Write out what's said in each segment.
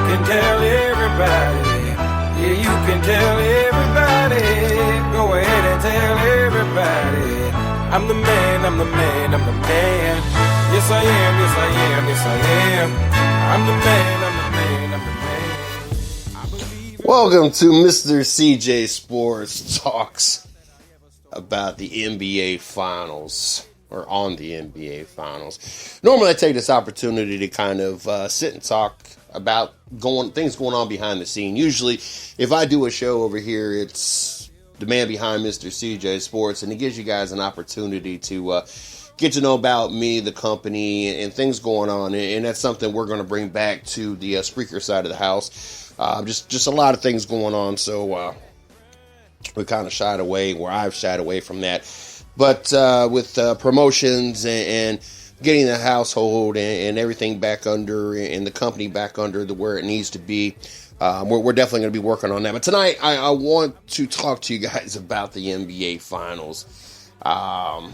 can tell everybody. Yeah, you can tell everybody. Go ahead and tell everybody. I'm the man, I'm the man, I'm the man. Yes, I am, yes, I am, yes, I am. I'm the man, I'm the man, I'm the man. I believe. Welcome to Mr. CJ Sports Talks about the NBA Finals, or on the NBA Finals. Normally I take this opportunity to kind of sit and talk about things going on behind the scene. Usually, if I do a show over here, it's the man behind Mr. CJ Sports, and it gives you guys an opportunity to get to know about me, the company, and things going on. And that's something we're going to bring back to the Spreaker side of the house. Just a lot of things going on, so we kind of shied away, where I've shied away from that. But with promotions and getting the household and everything back under, and the company back under where it needs to be, we're definitely going to be working on that. But tonight, I want to talk to you guys about the NBA Finals. All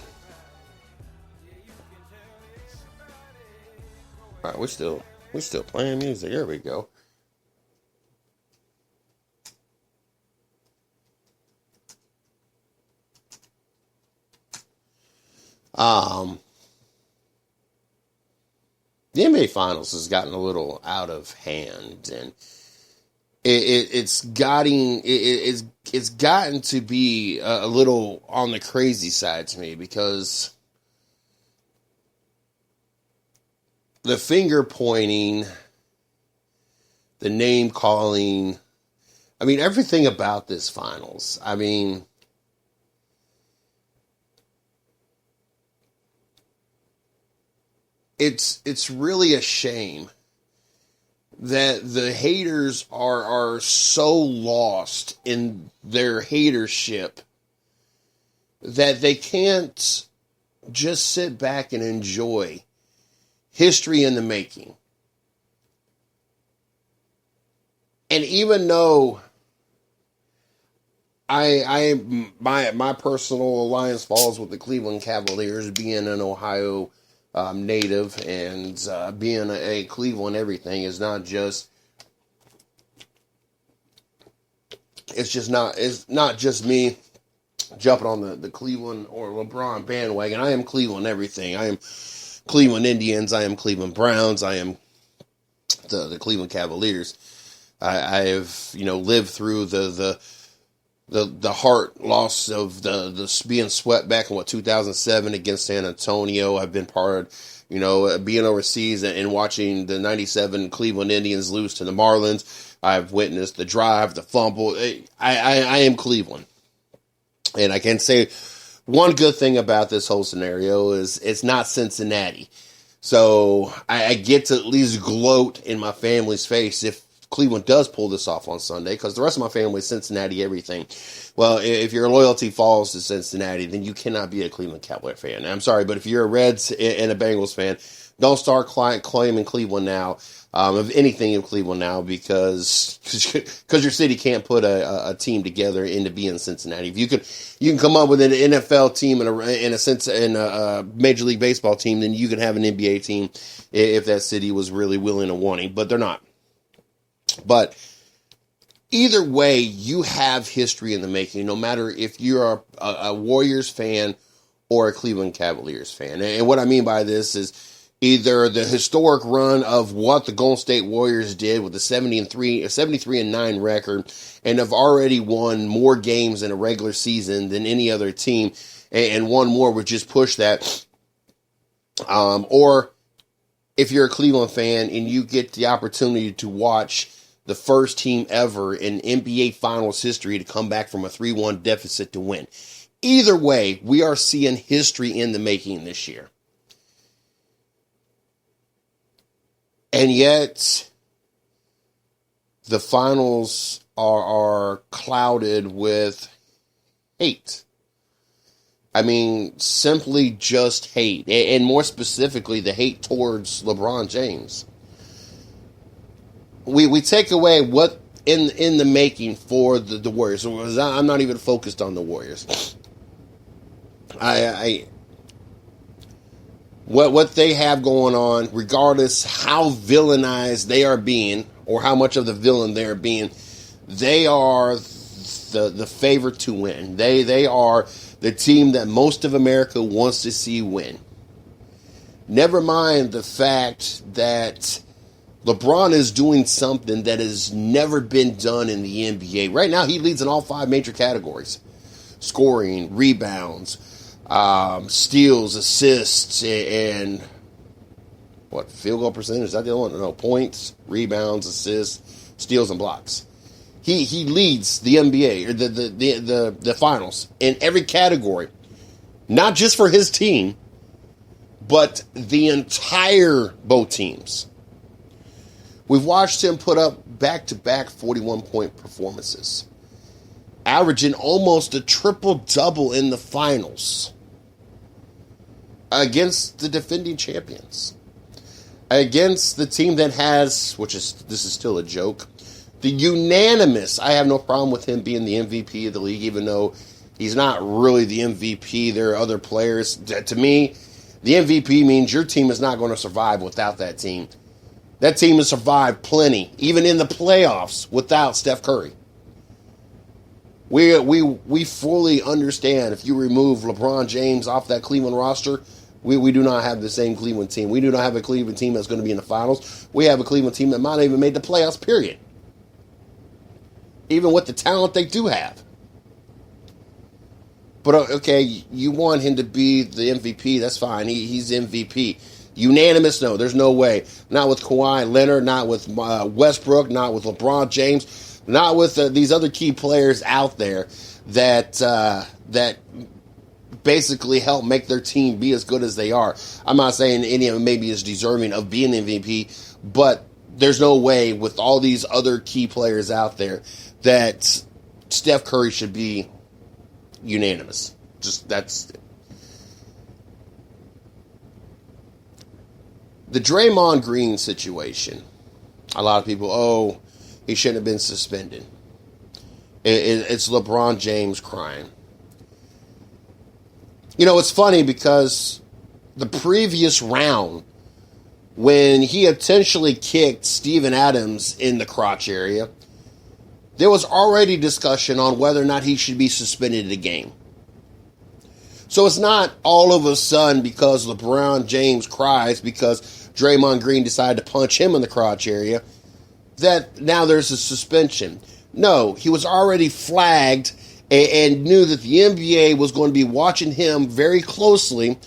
right, we're still playing music. There we go. The NBA Finals has gotten a little out of hand, and it's gotten to be a little on the crazy side to me, because the finger pointing, the name calling, I mean, everything about this finals, I mean, it's really a shame that the haters are so lost in their hatership that they can't just sit back and enjoy history in the making. And even though my personal alliance falls with the Cleveland Cavaliers, being an Ohio native, and being a Cleveland everything is not just, it's not just me jumping on the Cleveland or LeBron bandwagon. I am Cleveland everything. I am Cleveland Indians. I am Cleveland Browns. I am the Cleveland Cavaliers. I have lived through the heart loss of the being swept back in 2007 against San Antonio. I've been part of, being overseas and watching the 97 Cleveland Indians lose to the Marlins. I've witnessed the drive, the fumble. I am Cleveland. And I can say one good thing about this whole scenario is it's not Cincinnati. So I get to at least gloat in my family's face if Cleveland does pull this off on Sunday, because the rest of my family is Cincinnati everything. Well, if your loyalty falls to Cincinnati, then you cannot be a Cleveland Cavalier fan. Now, I'm sorry, but if you're a Reds and a Bengals fan, don't start claiming Cleveland now, of anything in Cleveland now, because your city can't put a team together into being Cincinnati. If you can come up with an NFL team and a Major League Baseball team, then you can have an NBA team if that city was really willing and wanting, but they're not. But either way, you have history in the making, no matter if you're a Warriors fan or a Cleveland Cavaliers fan. And what I mean by this is either the historic run of what the Golden State Warriors did with the 73-9 record, and have already won more games in a regular season than any other team, and one more would just push that. Or if you're a Cleveland fan and you get the opportunity to watch the first team ever in NBA Finals history to come back from a 3-1 deficit to win. Either way, we are seeing history in the making this year. And yet, the finals are clouded with hate. I mean, simply just hate. And more specifically, the hate towards LeBron James. We take away what in the making for the Warriors. I'm not even focused on the Warriors. What they have going on, regardless how villainized they are being, or how much of the villain they're being. They are the favorite to win. They are the team that most of America wants to see win. Never mind the fact that LeBron is doing something that has never been done in the NBA. Right now, he leads in all 5 major categories. Scoring, rebounds, steals, assists, and field goal percentage? Is that the other one? No, points, rebounds, assists, steals, and blocks. He leads the NBA, or the finals, in every category. Not just for his team, but the entire both teams. We've watched him put up back-to-back 41-point performances, averaging almost a triple-double in the finals against the defending champions, against the team that has, this is still a joke, the unanimous, I have no problem with him being the MVP of the league, even though he's not really the MVP. There are other players. To me, the MVP means your team is not going to survive without that team. That team has survived plenty, even in the playoffs, without Steph Curry. We fully understand if you remove LeBron James off that Cleveland roster, we do not have the same Cleveland team. We do not have a Cleveland team that's going to be in the finals. We have a Cleveland team that might not even made the playoffs, period. Even with the talent they do have. But, okay, you want him to be the MVP, that's fine. He's MVP. Unanimous? No, there's no way. Not with Kawhi Leonard, not with Westbrook, not with LeBron James, not with these other key players out there that basically help make their team be as good as they are. I'm not saying any of them maybe is deserving of being MVP, but there's no way with all these other key players out there that Steph Curry should be unanimous. That's the Draymond Green situation. A lot of people, he shouldn't have been suspended. It's LeBron James crying. You know, it's funny because the previous round, when he intentionally kicked Steven Adams in the crotch area, there was already discussion on whether or not he should be suspended a game. So it's not all of a sudden because LeBron James cries because Draymond Green decided to punch him in the crotch area that now there's a suspension. No, he was already flagged and knew that the NBA was going to be watching him very closely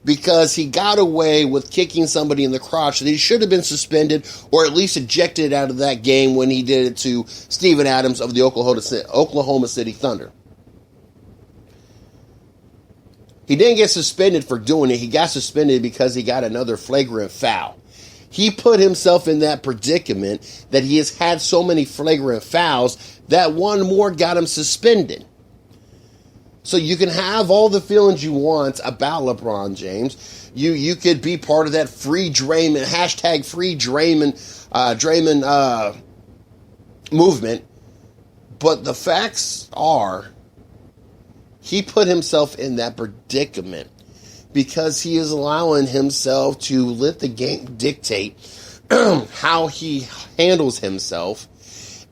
because he got away with kicking somebody in the crotch that he should have been suspended or at least ejected out of that game when he did it to Steven Adams of the Oklahoma City Thunder. He didn't get suspended for doing it. He got suspended because he got another flagrant foul. He put himself in that predicament that he has had so many flagrant fouls that one more got him suspended. So you can have all the feelings you want about LeBron James. You could be part of that free Draymond, hashtag free Draymond movement. But the facts are, he put himself in that predicament because he is allowing himself to let the game dictate how he handles himself,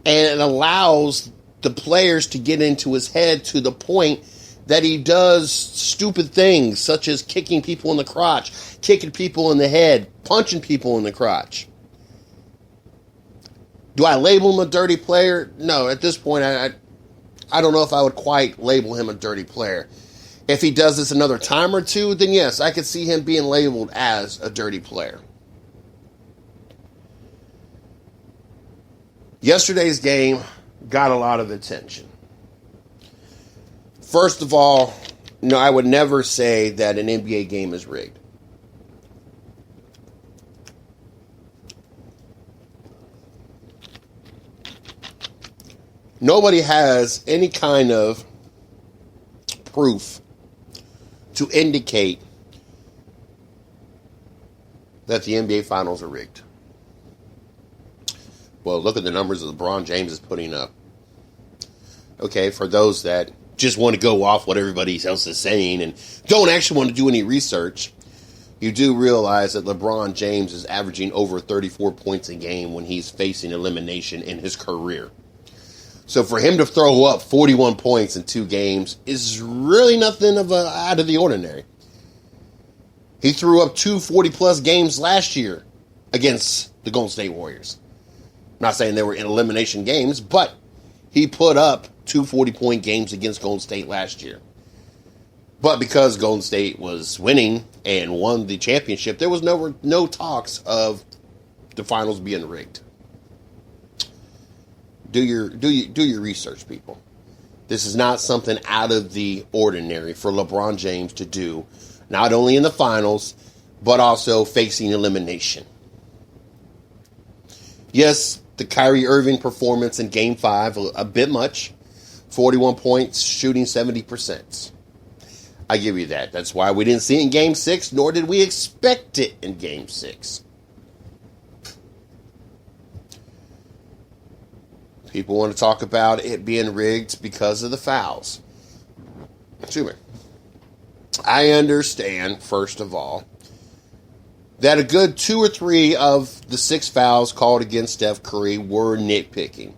and it allows the players to get into his head to the point that he does stupid things such as kicking people in the crotch, kicking people in the head, punching people in the crotch. Do I label him a dirty player? No, at this point, I don't know if I would quite label him a dirty player. If he does this another time or two, then yes, I could see him being labeled as a dirty player. Yesterday's game got a lot of attention. First of all, I would never say that an NBA game is rigged. Nobody has any kind of proof to indicate that the NBA Finals are rigged. Well, look at the numbers that LeBron James is putting up. Okay, for those that just want to go off what everybody else is saying and don't actually want to do any research, you do realize that LeBron James is averaging over 34 points a game when he's facing elimination in his career. So for him to throw up 41 points in 2 games is really nothing out of the ordinary. He threw up 2 40-plus games last year against the Golden State Warriors. I'm not saying they were in elimination games, but he put up 2 40-point games against Golden State last year. But because Golden State was winning and won the championship, there was no talks of the finals being rigged. Do your research, people. This is not something out of the ordinary for LeBron James to do, not only in the finals, but also facing elimination. Yes, the Kyrie Irving performance in Game 5, a bit much. 41 points, shooting 70%. I give you that. That's why we didn't see it in Game 6, nor did we expect it in Game 6. People want to talk about it being rigged because of the fouls. Excuse me. I understand, first of all, that a good 2 or 3 of the 6 fouls called against Steph Curry were nitpicking.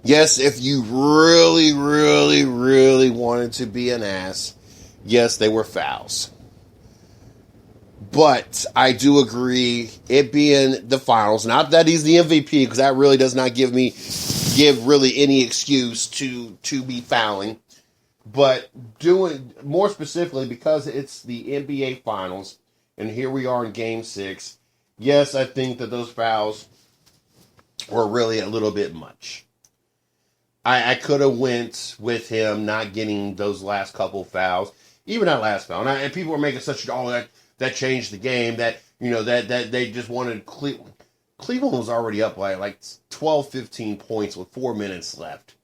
Yes, if you really, really, really wanted to be an ass, yes, they were fouls. But I do agree, it being the finals, not that he's the MVP, because that really does not give really any excuse to be fouling. But doing more specifically, because it's the NBA finals, and here we are in Game 6, yes, I think that those fouls were really a little bit much. I could have went with him not getting those last couple fouls, even that last foul. And people were making such that changed the game, that that they just wanted Cleveland. Cleveland was already up by like 12, 15 points with 4 minutes left.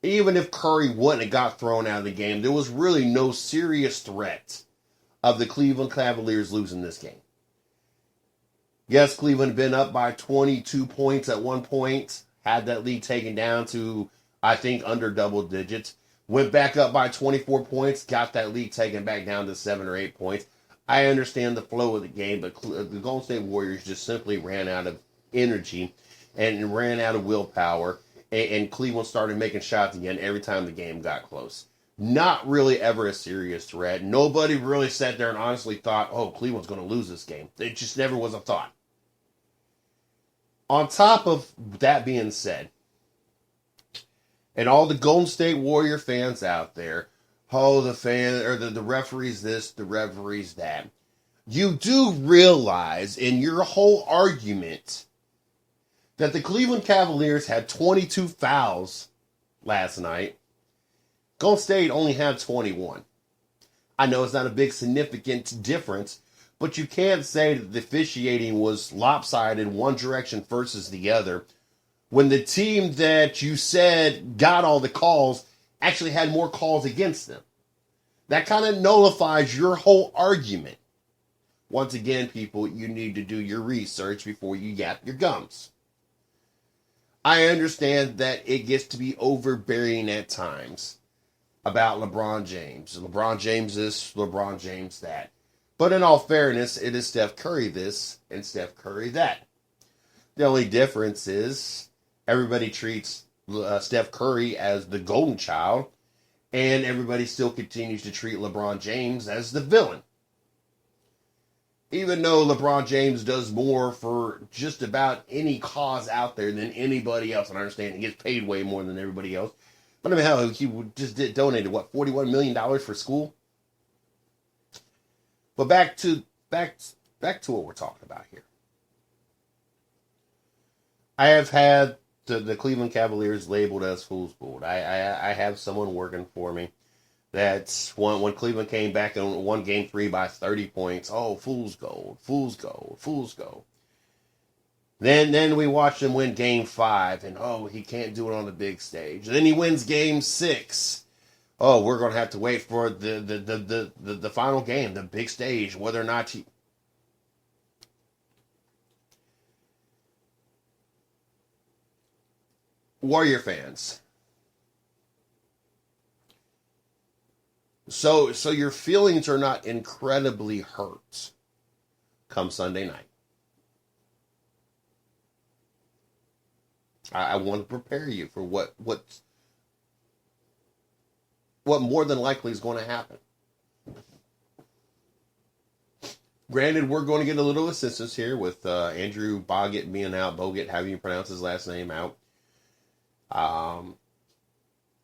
Even if Curry wouldn't have got thrown out of the game, there was really no serious threat of the Cleveland Cavaliers losing this game. Yes, Cleveland had been up by 22 points at one point, had that lead taken down to, I think, under double digits. Went back up by 24 points, got that lead taken back down to 7 or 8 points. I understand the flow of the game, but the Golden State Warriors just simply ran out of energy and ran out of willpower, and Cleveland started making shots again every time the game got close. Not really ever a serious threat. Nobody really sat there and honestly thought, oh, Cleveland's going to lose this game. It just never was a thought. On top of that being said, and all the Golden State Warrior fans out there, oh, the referees this, the referees that. You do realize in your whole argument that the Cleveland Cavaliers had 22 fouls last night. Golden State only had 21. I know it's not a big significant difference, but you can't say that the officiating was lopsided one direction versus the other when the team that you said got all the calls actually had more calls against them. That kind of nullifies your whole argument. Once again, people, you need to do your research before you yap your gums. I understand that it gets to be overbearing at times about LeBron James. LeBron James this, LeBron James that. But in all fairness, it is Steph Curry this and Steph Curry that. The only difference is everybody treats Steph Curry as the golden child, and everybody still continues to treat LeBron James as the villain. Even though LeBron James does more for just about any cause out there than anybody else, and I understand he gets paid way more than everybody else. But I mean, hell, he donated, $41 million for school? But back to what we're talking about here. I have had the Cleveland Cavaliers labeled as fool's gold. I have someone working for me that's when Cleveland came back and won Game 3 by 30 points. Oh, fool's gold, fool's gold, fool's gold. Then we watched him win Game 5, and oh, he can't do it on the big stage. Then he wins Game 6. Oh, we're gonna have to wait for the final game, the big stage, whether or not he. Warrior fans, So your feelings are not incredibly hurt come Sunday night. I want to prepare you for what more than likely is going to happen. Granted, we're going to get a little assistance here with Andrew Bogut being out. Bogut, how you pronounce his last name, out.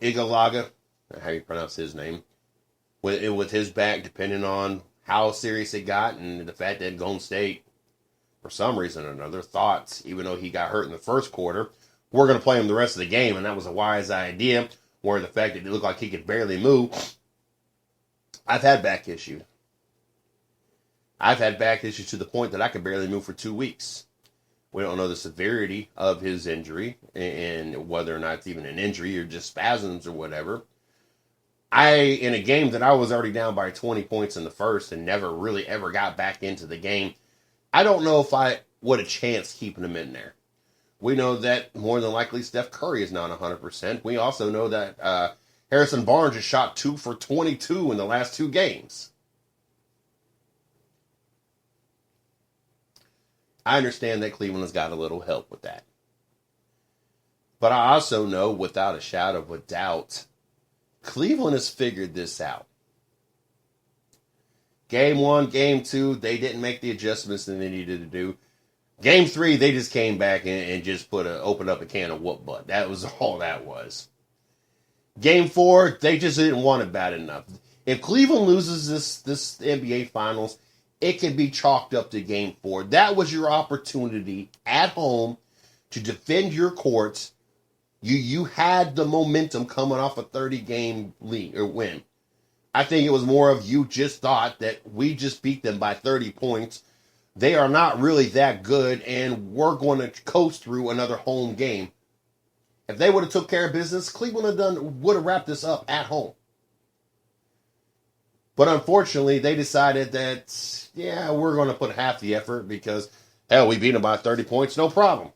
Igalaga, how you pronounce his name, with his back, depending on how serious it got, and the fact that Golden State, for some reason or another, thought, even though he got hurt in the first quarter, we're going to play him the rest of the game, and that was a wise idea, where the fact that it looked like he could barely move. I've had back issues. I've had back issues to the point that I could barely move for 2 weeks. We don't know the severity of his injury and whether or not it's even an injury or just spasms or whatever. In a game that I was already down by 20 points in the first and never really ever got back into the game, I don't know if I would have chanced keeping him in there. We know that more than likely Steph Curry is not 100%. We also know that Harrison Barnes has shot 2 for 22 in the last 2 games. I understand that Cleveland has got a little help with that. But I also know, without a shadow of a doubt, Cleveland has figured this out. Game 1, Game 2, they didn't make the adjustments that they needed to do. Game 3, they just came back and just opened up a can of whoop butt. That was all that was. Game 4, they just didn't want it bad enough. If Cleveland loses this NBA Finals, it could be chalked up to Game 4. That was your opportunity at home to defend your courts. You had the momentum coming off a 30-game lead or win. I think it was more of you just thought that we just beat them by 30 points. They are not really that good, and we're going to coast through another home game. If they would have took care of business, Cleveland would have wrapped this up at home. But unfortunately, they decided that, we're going to put half the effort because, hell, we beat them by 30 points, no problem.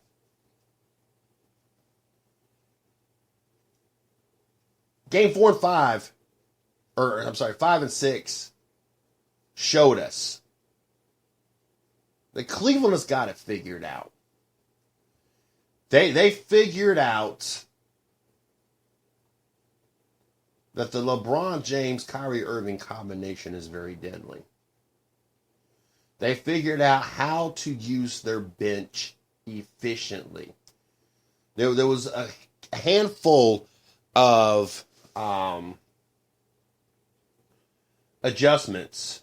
Game 4 and 5, 5 and 6, showed us that Cleveland has got it figured out. They figured out that the LeBron James, Kyrie Irving combination is very deadly. They figured out how to use their bench efficiently. There was a handful of adjustments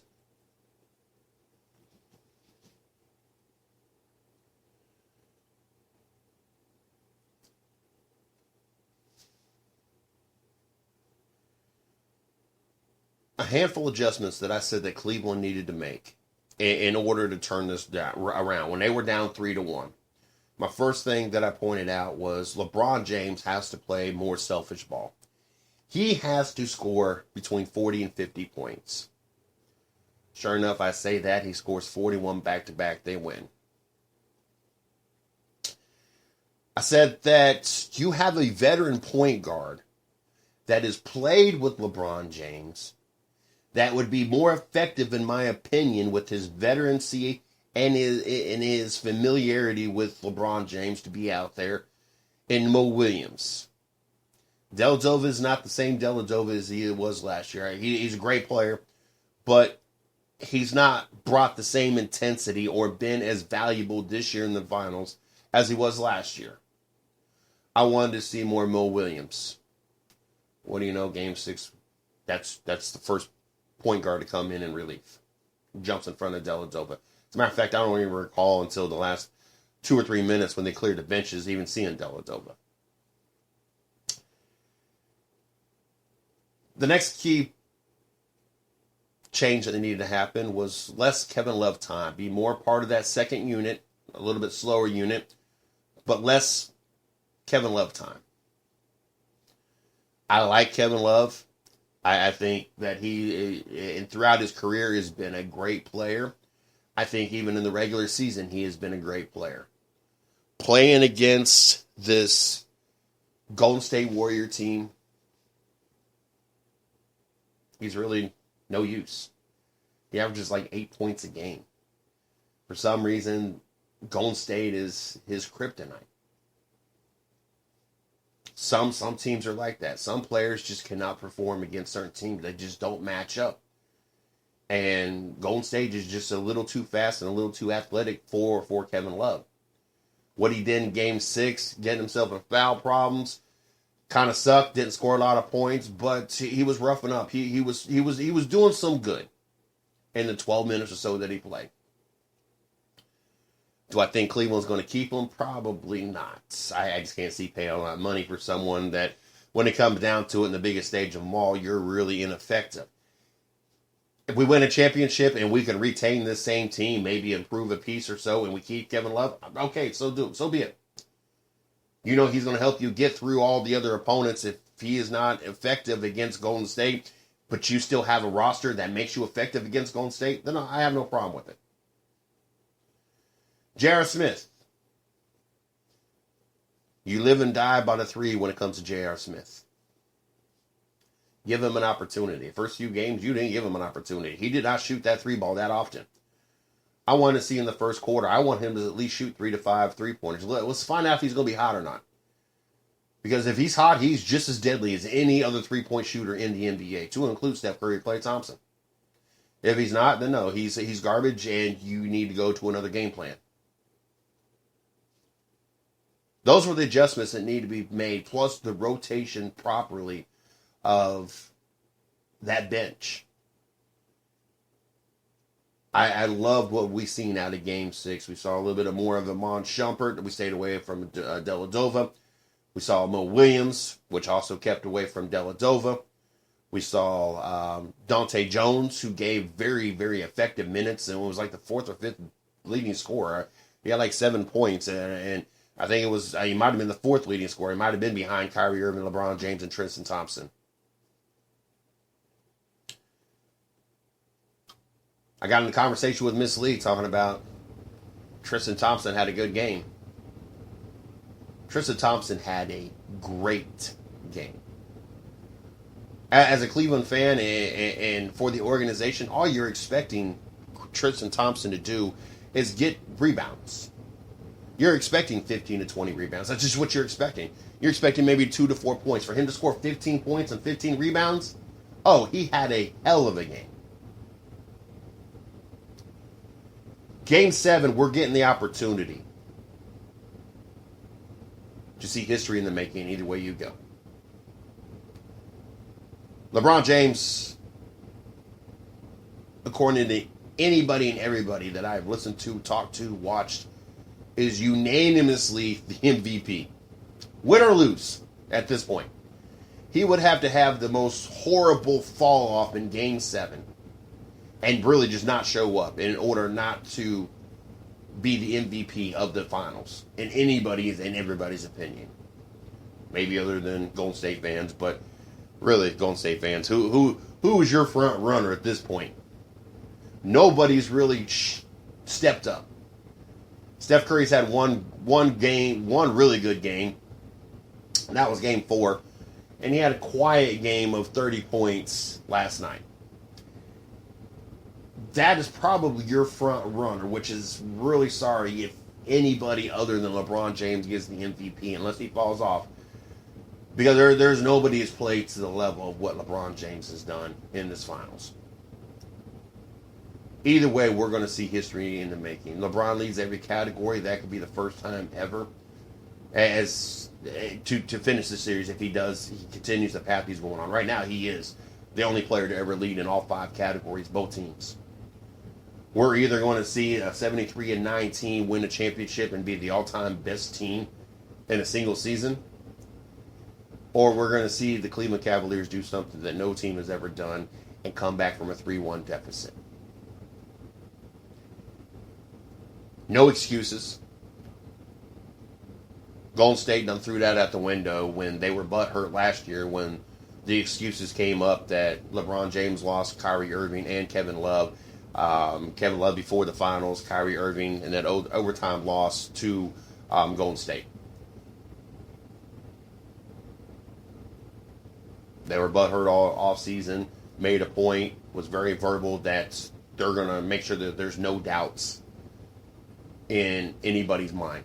that I said that Cleveland needed to make in order to turn this around when they were down 3-1. My first thing that I pointed out was LeBron James has to play more selfish ball. He has to score between 40 and 50 points. Sure enough, I say that. He scores 41 back-to-back. They win. I said that you have a veteran point guard that has played with LeBron James that would be more effective, in my opinion, with his veterancy and his familiarity with LeBron James to be out there, in Mo Williams. Dellavedova is not the same Dellavedova as he was last year. He's a great player, but he's not brought the same intensity or been as valuable this year in the finals as he was last year. I wanted to see more Mo Williams. What do you know? Game 6, that's the first point guard to come in relief. Jumps in front of Dellavedova. As a matter of fact, I don't even recall until the last 2 or 3 minutes when they cleared the benches even seeing Dellavedova. The next key change that needed to happen was less Kevin Love time. Be more part of that second unit, a little bit slower unit, but less Kevin Love time. I like Kevin Love. I think that he, and throughout his career, has been a great player. I think even in the regular season, he has been a great player. Playing against this Golden State Warrior team, he's really no use. He averages like 8 points a game. For some reason, Golden State is his kryptonite. Some teams are like that. Some players just cannot perform against certain teams. They just don't match up. And Golden State is just a little too fast and a little too athletic for Kevin Love. What he did in Game 6, getting himself in foul problems, kind of sucked. Didn't score a lot of points, but he was roughing up. He was doing some good in the 12 minutes or so that he played. Do I think Cleveland's going to keep him? Probably not. I just can't see paying a lot of money for someone that, when it comes down to it in the biggest stage of them all, you're really ineffective. If we win a championship and we can retain this same team, maybe improve a piece or so, and we keep Kevin Love, okay, so be it. You know he's going to help you get through all the other opponents if he is not effective against Golden State, but you still have a roster that makes you effective against Golden State, then I have no problem with it. J.R. Smith. You live and die by the 3 when it comes to J.R. Smith. Give him an opportunity. First few games, you didn't give him an opportunity. He did not shoot that 3 ball that often. I want to see in the first quarter, I want him to at least shoot 3 to 5 3-pointers. Let's find out if he's going to be hot or not. Because if he's hot, he's just as deadly as any other 3-point shooter in the NBA, to include Steph Curry, Klay Thompson. If he's not, then no, he's garbage, and you need to go to another game plan. Those were the adjustments that need to be made, plus the rotation properly of that bench. I loved what we seen out of Game 6. We saw a little bit more of Iman Shumpert. We stayed away from Dellavedova. We saw Mo Williams, which also kept away from Dellavedova. We saw Dante Jones, who gave very, very effective minutes, and was like the 4th or 5th leading scorer. He had like 7 points, and I think it was, he might have been the 4th leading scorer. He might have been behind Kyrie Irving, LeBron James, and Tristan Thompson. I got in a conversation with Miss Lee talking about Tristan Thompson had a good game. Tristan Thompson had a great game. As a Cleveland fan and for the organization, all you're expecting Tristan Thompson to do is get rebounds. You're expecting 15 to 20 rebounds. That's just what you're expecting. You're expecting maybe 2 to 4 points. For him to score 15 points and 15 rebounds, oh, he had a hell of a game. Game 7, we're getting the opportunity to see history in the making either way you go. LeBron James, according to anybody and everybody that I've listened to, talked to, watched, is unanimously the MVP. Win or lose at this point. He would have to have the most horrible fall off in Game 7 and really just not show up in order not to be the MVP of the finals in anybody's and everybody's opinion. Maybe other than Golden State fans, but really Golden State fans. Who is your front runner at this point? Nobody's really stepped up. Steph Curry's had one really good game. And that was Game 4. And he had a quiet game of 30 points last night. That is probably your front runner, which is really sorry if anybody other than LeBron James gets the MVP, unless he falls off. Because there's nobody who's played to the level of what LeBron James has done in this finals. Either way, we're going to see history in the making. LeBron leads every category. That could be the first time ever as to finish the series. If he does, he continues the path he's going on. Right now, he is the only player to ever lead in all 5 categories, both teams. We're either going to see a 73-9 team win a championship and be the all-time best team in a single season, or we're going to see the Cleveland Cavaliers do something that no team has ever done and come back from a 3-1 deficit. No excuses. Golden State done threw that out the window when they were butthurt last year when the excuses came up that LeBron James lost Kyrie Irving and Kevin Love. Kevin Love before the finals, Kyrie Irving, and that overtime loss to Golden State. They were butthurt all off season. made a point, was very verbal that they're going to make sure that there's no doubts in anybody's mind.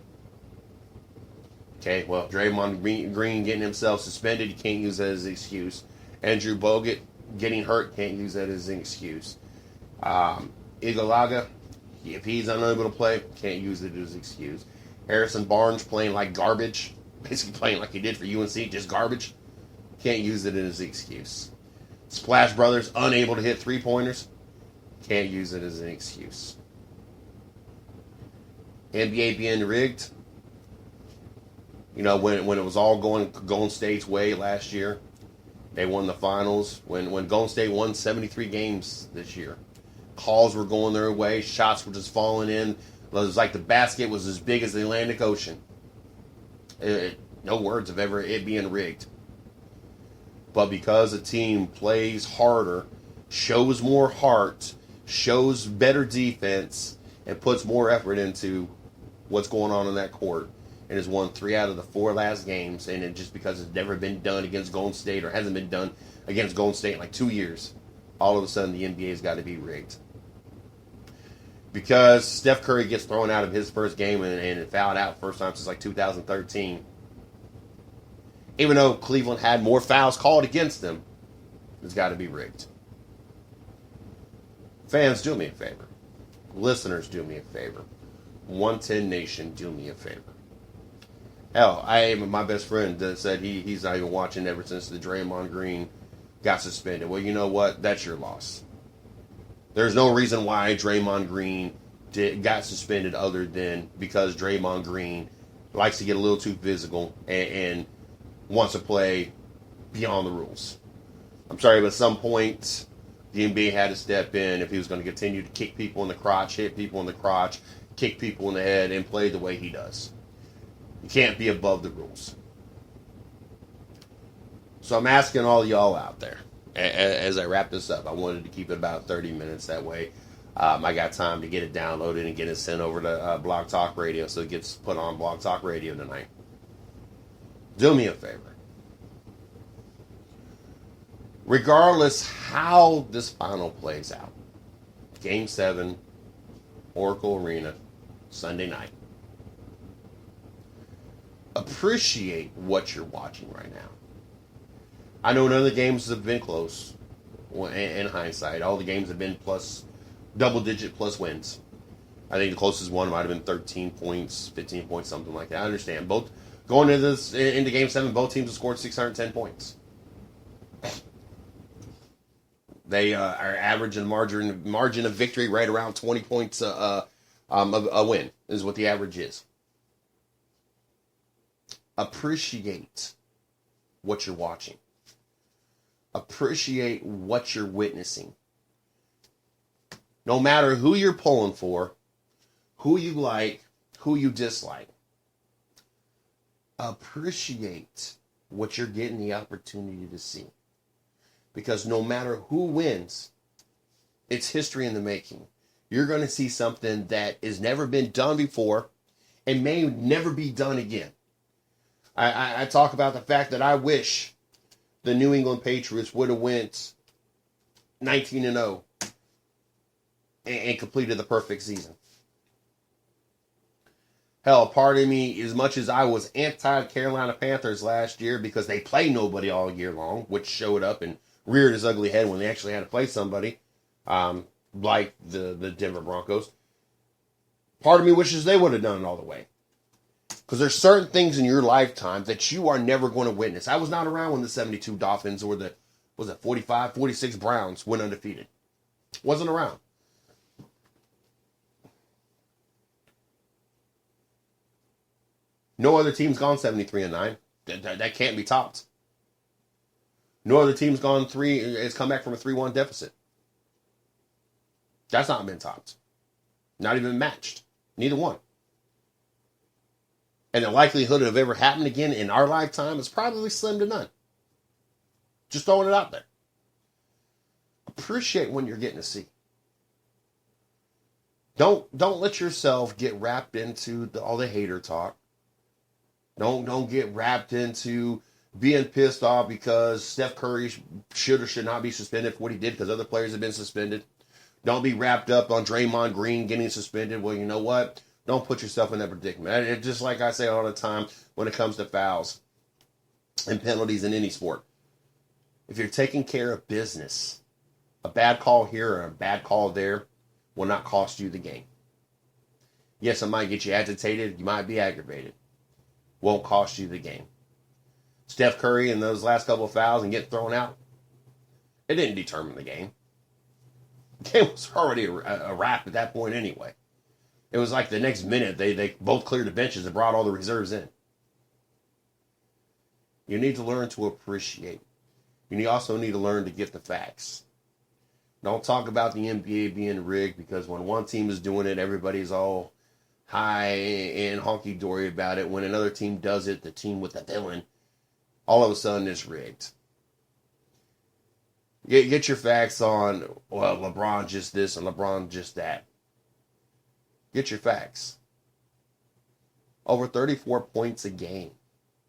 Okay, well, Draymond Green getting himself suspended, you can't use that as an excuse. Andrew Bogut getting hurt, can't use that as an excuse. Iguodala, if he's unable to play, can't use it as an excuse. Harrison Barnes playing like garbage, basically playing like he did for UNC, just garbage, can't use it as an excuse. Splash Brothers unable to hit three-pointers, can't use it as an excuse. NBA being rigged. You know, when it was all going Golden State's way last year, they won the finals. When Golden State won 73 games this year, calls were going their way, shots were just falling in. It was like the basket was as big as the Atlantic Ocean. No words of ever it being rigged. But because a team plays harder, shows more heart, shows better defense, and puts more effort into what's going on in that court, and has won 3 out of the 4 last games, and it just because it's never been done against Golden State or hasn't been done against Golden State in like 2 years, all of a sudden the NBA's got to be rigged. Because Steph Curry gets thrown out of his first game and fouled out first time since like 2013. Even though Cleveland had more fouls called against them, it's got to be rigged. Fans, do me a favor. Listeners, do me a favor. 110 Nation, do me a favor. Hell, my best friend that said he's not even watching ever since the Draymond Green got suspended. Well, you know what? That's your loss. There's no reason why Draymond Green got suspended other than because Draymond Green likes to get a little too physical and wants to play beyond the rules. I'm sorry, but at some point, the NBA had to step in if he was going to continue to kick people in the crotch, hit people in the crotch, kick people in the head, and play the way he does. You can't be above the rules. So I'm asking all y'all out there, as I wrap this up, I wanted to keep it about 30 minutes. That way I got time to get it downloaded and get it sent over to Blog Talk Radio so it gets put on Blog Talk Radio tonight. Do me a favor. Regardless how this final plays out, Game 7, Oracle Arena, Sunday night, appreciate what you're watching right now. I know none of the games have been close in hindsight. All the games have been double-digit plus wins. I think the closest one might have been 13 points, 15 points, something like that. I understand. Both going into Game 7, both teams have scored 610 points. They are averaging margin of victory right around 20 points a win is what the average is. Appreciate what you're watching. Appreciate what you're witnessing. No matter who you're pulling for, who you like, who you dislike, appreciate what you're getting the opportunity to see. Because no matter who wins, it's history in the making. You're going to see something that has never been done before and may never be done again. I talk about the fact that I wish the New England Patriots would have went 19-0 and completed the perfect season. Hell, part of me, as much as I was anti-Carolina Panthers last year because they play nobody all year long, which showed up and reared his ugly head when they actually had to play somebody, like the Denver Broncos. Part of me wishes they would have done it all the way. Because there's certain things in your lifetime that you are never going to witness. I was not around when the 72 Dolphins or the 45, 46 Browns went undefeated. Wasn't around. No other team's gone 73-9. That can't be topped. No other team's has come back from a 3-1 deficit. That's not been topped. Not even matched. Neither one. And the likelihood of ever happening again in our lifetime is probably slim to none. Just throwing it out there. Appreciate when you're getting to see. Don't let yourself get wrapped into all the hater talk. Don't get wrapped into being pissed off because Steph Curry should or should not be suspended for what he did because other players have been suspended. Don't be wrapped up on Draymond Green getting suspended. Well, you know what? Don't put yourself in that predicament. It's just like I say all the time when it comes to fouls and penalties in any sport. If you're taking care of business, a bad call here or a bad call there will not cost you the game. Yes, it might get you agitated. You might be aggravated. Won't cost you the game. Steph Curry and those last couple of fouls and getting thrown out, it didn't determine the game. The game was already a wrap at that point anyway. It was like the next minute they both cleared the benches and brought all the reserves in. You need to learn to appreciate. You also need to learn to get the facts. Don't talk about the NBA being rigged because when one team is doing it, everybody's all high and honky-dory about it. When another team does it, the team with the villain, all of a sudden it's rigged. Get your facts on, well, LeBron just this and LeBron just that. Get your facts. Over 34 points a game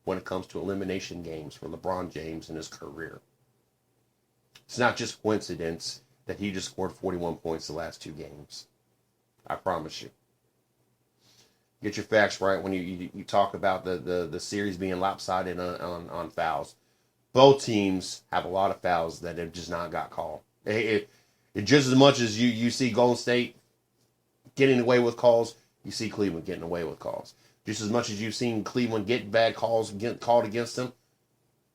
when it comes to elimination games for LeBron James in his career. It's not just coincidence that he just scored 41 points the last 2 games. I promise you. Get your facts right when you talk about the series being lopsided on fouls. Both teams have a lot of fouls that have just not got called. It just as much as you see Golden State getting away with calls, you see Cleveland getting away with calls. Just as much as you've seen Cleveland get bad calls get called against them,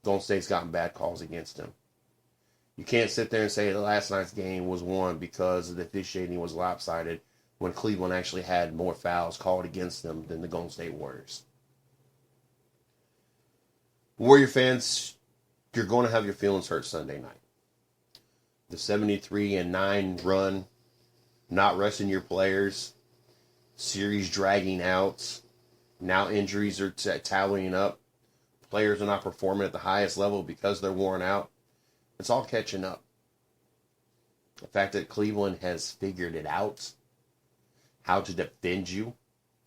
Golden State's gotten bad calls against them. You can't sit there and say the last night's game was won because the officiating was lopsided when Cleveland actually had more fouls called against them than the Golden State Warriors. Warrior fans, you're going to have your feelings hurt Sunday night. The 73-9 run, not resting your players, series dragging out, now injuries are tallying up, players are not performing at the highest level because they're worn out. It's all catching up. The fact that Cleveland has figured it out, how to defend you.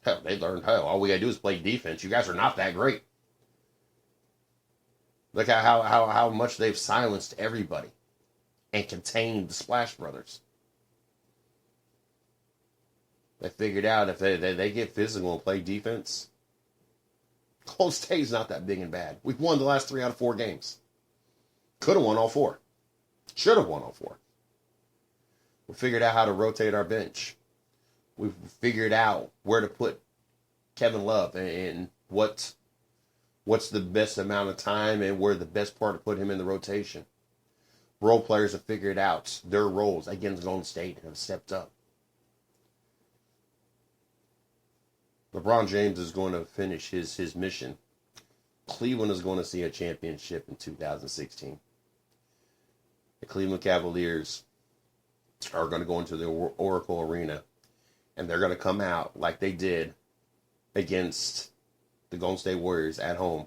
Hell, they learned, all we got to do is play defense. You guys are not that great. Look at how much they've silenced everybody and contained the Splash Brothers. They figured out if they get physical and play defense, Golden State's not that big and bad. We've won the last 3 out of 4 games. Could have won all 4. Should have won all 4. We figured out how to rotate our bench. We've figured out where to put Kevin Love and what's the best amount of time and where the best part to put him in the rotation. Role players have figured out their roles against Golden State and have stepped up. LeBron James is going to finish his mission. Cleveland is going to see a championship in 2016. The Cleveland Cavaliers are going to go into the Oracle Arena, and they're going to come out like they did against the Golden State Warriors at home.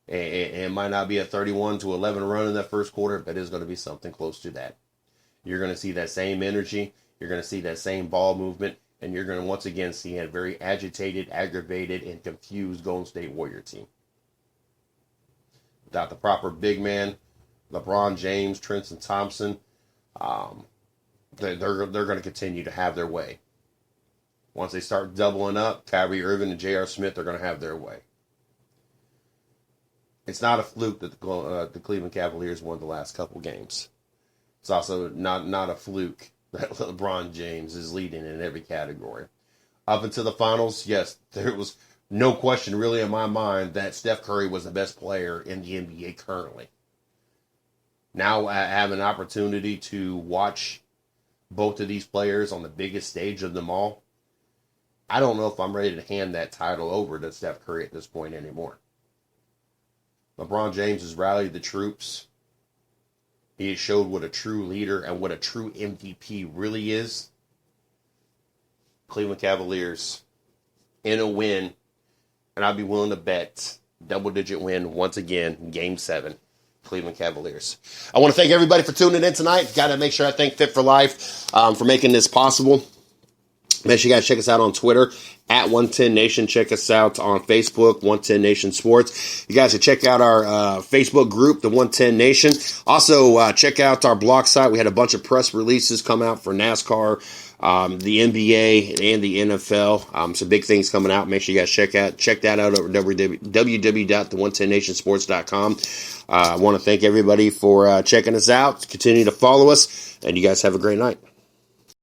And it might not be a 31-11 run in that first quarter, but it's going to be something close to that. You're going to see that same energy. You're going to see that same ball movement. And you're going to once again see a very agitated, aggravated, and confused Golden State Warrior team. Without the proper big man, LeBron James, Tristan Thompson, they're going to continue to have their way. Once they start doubling up, Kyrie Irving and J.R. Smith are going to have their way. It's not a fluke that the Cleveland Cavaliers won the last couple games. It's also not a fluke that LeBron James is leading in every category. Up until the finals, yes, there was no question really in my mind that Steph Curry was the best player in the NBA currently. Now I have an opportunity to watch both of these players on the biggest stage of them all. I don't know if I'm ready to hand that title over to Steph Curry at this point anymore. LeBron James has rallied the troops. He has showed what a true leader and what a true MVP really is. Cleveland Cavaliers in a win, and I'd be willing to bet double-digit win once again, Game 7, Cleveland Cavaliers. I want to thank everybody for tuning in tonight. Got to make sure I thank Fit for Life for making this possible. Make sure you guys check us out on Twitter at 110 Nation. Check us out on Facebook, 110 Nation Sports. You guys can check out our Facebook group, the 110 Nation. Also, check out our blog site. We had a bunch of press releases come out for NASCAR, the NBA, and the NFL. Some big things coming out. Make sure you guys check that out over www.the110nationsports.com. I want to thank everybody for checking us out. Continue to follow us, and you guys have a great night.